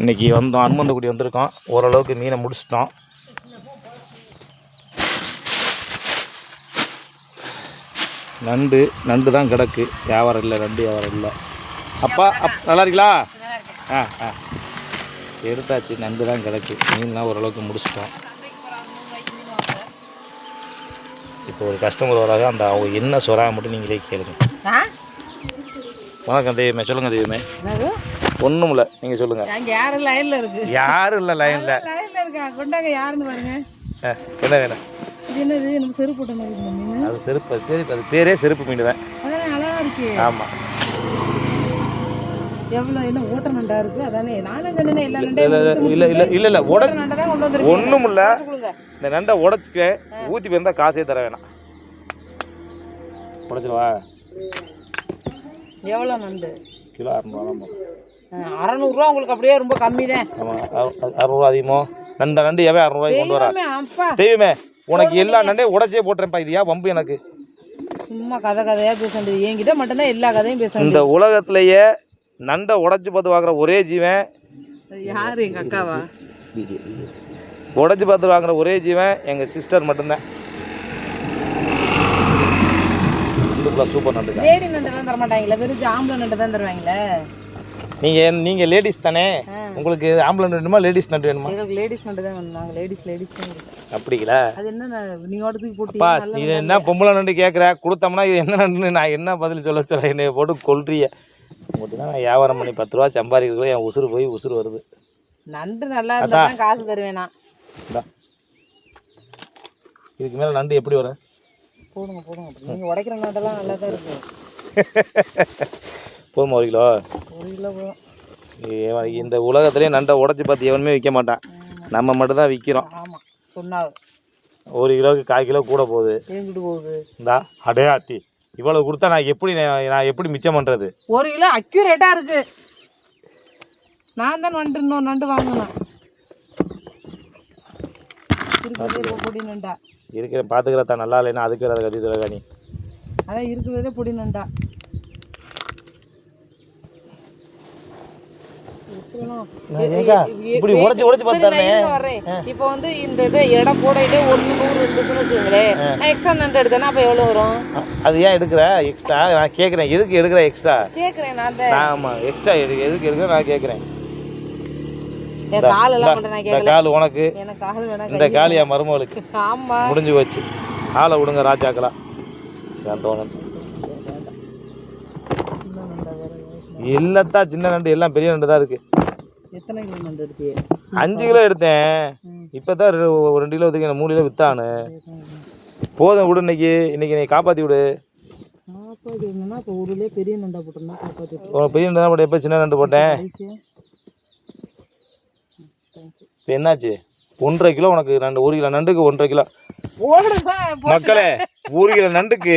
இன்றைக்கி வந்தோம், அனுமந்தக்குடி வந்திருக்கோம். ஓரளவுக்கு மீனை முடிச்சிட்டோம். நண்டு தான் கிடக்கு, வியாபாரம் இல்லை, நண்டு வியாபாரம் இல்லை. அப்பா நல்லா இருக்கீங்களா? எடுத்தாச்சு, நண்டு தான் கிடக்கு. மீன்லாம் ஓரளவுக்கு முடிச்சிட்டோம். இப்போ ஒரு கஸ்டமர் வராது, அந்த அவங்க என்ன சொல்கிறாங்க மட்டும் நீங்களே கேளுங்க. வணக்கம் தெய்வமே, சொல்லுங்கள் தெய்வமே. ஒன்றும் இல்லை, நீங்கள் சொல்லுங்கள். யாரும் லைனில் இருக்கு? யாரும் இல்லை லைனில் இருக்கா? கொண்டாங்க, யாருன்னு பாருங்க. என்ன வேணும்? என்னது நம்ம செருப்பு போட்ட மாதிரி மீன்? அது செருப்பு, அது பேரே செருப்பு மீன் தான். அதான் அழகா இருக்கு. ஆமாம். எவ்வளோ என்ன ஓட்ட நண்டா இருக்கு? அதானே நானும் சொன்னேன். எல்லா நண்டையும் இல்லை ஓட்ட நண்டை தான் கொண்டு வந்துருக்கு. ஒன்றும் இல்லை, இந்த நண்டை உடச்சிக்க ஊற்றி போயிருந்தால் காசே தர வேணாம். உடச்சிடுவா. எவ்வளோ நண்டு? கிலோ 600 600 உங்களுக்கு அப்படியே ரொம்ப கம்மி தான். ஆமாம், 600 அதிகமோ? நண்டு எவ்வளோ 600 கொண்டு வரா? தெய்வமே, உனக்கு எல்லா நண்டையும் உடச்சே போட்டுறேன்ப்பா. இது ஏன் வம்பு எனக்கு? சும்மா கதையாக பேச வேண்டியது. என்கிட்ட மட்டும்தான் எல்லா கதையும் பேச. இந்த உலகத்திலேயே நண்டை உடச்சி பார்த்து வாங்குற ஒரே ஜீவன் யாரு? எங்கள் அக்காவா? உடச்சி பார்த்து வாங்குற ஒரே ஜீவன் எங்கள் சிஸ்டர் மட்டும்தான். சூப்பர் நண்டு. லேடி நண்டெல்லாம் தர மாட்டாங்களா? வெறும் ஆம்பளை நண்டு தான் தருவாங்களே. நீங்கள் லேடிஸ் தானே, உங்களுக்கு ஆம்பளை நண்டு வேணுமா லேடிஸ் நண்டு வேணுமா? எங்களுக்கு லேடிஸ் நண்டு தான் வேணும். நாங்கள் லேடிஸ் தான். அப்படிங்களா? அது என்ன நீங்கள் ஓடத்துக்கு போட்டுப்பா? இது என்ன பொம்பளை நண்டு கேட்குற? கொடுத்தோம்னா இது என்ன நண்டுன்னு நான் என்ன பதில் சொல்ல என்னை போட்டு கொல்றிய. உங்கள்கிட்ட தான் நான் வியாபாரம் பண்ணி 10 ரூபா சம்பாதிக்கிறதுக்குள்ள என் உசுறு போய் உசுறு வருது. நண்டு நல்லா இருந்தா காசு தருவேனா? இதுக்கு மேலே நண்டு எப்படி வர? போடுங்க. நீங்கள் உடைக்கிற நண்டெல்லாம் நல்லா தான் இருக்கு. போதுமா? 1 கிலோ? 1 கிலோ போதும். இந்த உலகத்துலேயே நண்டை உடச்சி பார்த்து எவனுமே விற்க மாட்டான், நம்ம மட்டும் தான் விற்கிறோம். ஆமாம், சொன்னாங்க 1 கிலோவுக்கு 1/4 கிலோ கூட போகுது. எங்கிட்டு போகுது? இந்தா அடையாத்தி இவ்வளோ கொடுத்தா நான் எப்படி மிச்சம் பண்ணுறது? 1 கிலோ அக்யூரேட்டாக இருக்குது. நான் தான் இன்னொரு நண்டு வாங்கினேன். பொடி நண்டா இருக்கிற பார்த்துக்கிறதா நல்லா இல்லைன்னா அதுக்கு அதை கட்டி தரகாணி. அதான் இருக்கிறதே பொடி நண்டா. இப்படி உடைச்சு வர்றேன். இப்போ வந்து இந்த இதை இடம் போடையிலே 100 வச்சுங்களேன். எக்ஸ்ட்ரா நண்டு எடுத்தேன்னா அப்போ எவ்வளோ வரும்? அது ஏன் எடுக்கிற எக்ஸ்ட்ரா? நான் கேட்குறேன், எதுக்கு எடுக்கிற எக்ஸ்ட்ரா? கேட்குறேன் நான். ஆமாம், எக்ஸ்ட்ரா எதுக்கு எடுக்கிற நான் கேட்குறேன். கால் உனக்கு, இந்த கால் என் மருமகளுக்கு. ஆமாம், முடிஞ்சு போச்சு. ஆளை விடுங்க ராஜாக்களா. இல்லத்தா சின்ன நண்டு எல்லாம் பெரிய நண்டு தான் இருக்கு. எத்தனை கிலோ நண்டு எடுத்தீங்க? 5 கிலோ எடுத்தேன். இப்போ தான் 2 கிலோ எடுத்துக்க, 3 கிலோ வித்தானு. போதும் விடு, இன்னைக்கு நீ காப்பாற்றி விடு. இப்போ ஊர்லேயே பெரிய நண்டா போட்டோம்னா காப்பாற்றி. பெரிய நண்டு தான் போட்டேன், எப்போ சின்ன நண்டு போட்டேன். இப்போ என்னாச்சு? 1.5 கிலோ உனக்கு நண்டு. 1 கிலோ நண்டுக்கு 1.5 கிலோ. மக்களே, 1 கிலோ நண்டுக்கு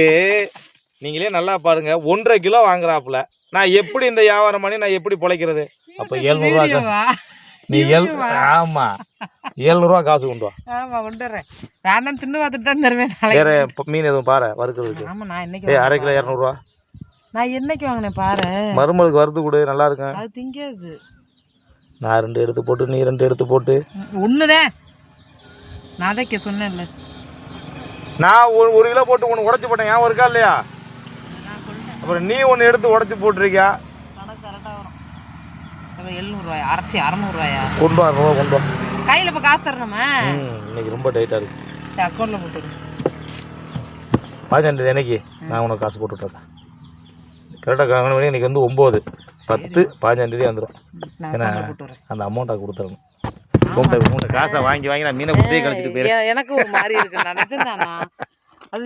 நீங்களே நல்லா பாருங்க, 1.5 கிலோ வாங்குறாப்புல. நான் எப்படி இந்த வியாபாரம் பண்ணி நான் எப்படி பிழைக்கிறது? அப்போ 700 ரூபா நீ ஆமாம் 700 ரூபா காசு கொண்டு வா. ஆமாம், கொண்டு வரேன். நான் தின்னு பார்த்துட்டு தான் தருவேன். வேற மீன் எதுவும் பாரு வறுக்கிறதுக்கு. ஆமாம், நான் இன்னைக்கு 1/2 கிலோ 200 ரூபா. நான் என்னைக்கு வாங்கினேன் பாரு. மருமலுக்கு வறுத்து கொடு, நல்லா இருக்கும். அது திங்காது. நான் 2 எடுத்து போட்டு நீ 2 எடுத்து போட்டு. ஒன்றுதான் நான் தான் சொன்னேன்ல. நான் 1 கிலோ போட்டு ஒன்று உடச்சி போட்டேன், ஏன் இருக்கா இல்லையா? அப்புறம் நீ 1 எடுத்து உடச்சி போட்டிருக்கியா? கரெக்டாக வரும். 700 ரூபாயா? அரைச்சி 600 ரூபாயா? கொண்டு வா, கொண்டு வா. கையில் இப்போ காசு தரணுமா? இன்னைக்கு ரொம்ப டைட்டாக இருக்கு. அக்கௌண்ட்டில் போட்டுரு. 15 எனக்கு நான் உனக்கு காசு போட்டு விட்றேன். கரெக்டாக இன்னைக்கு வந்து 9, 10, 15 வந்துடும். ஏன்னா அந்த அமௌண்ட்டை கொடுத்துடணும். காசை வாங்கி நான் மீனை கொடுத்தே கழிச்சிட்டு போயிடுறேன். எனக்கு ஒரு மாதிரி இருக்கு. நான் நினைச்சேன் அது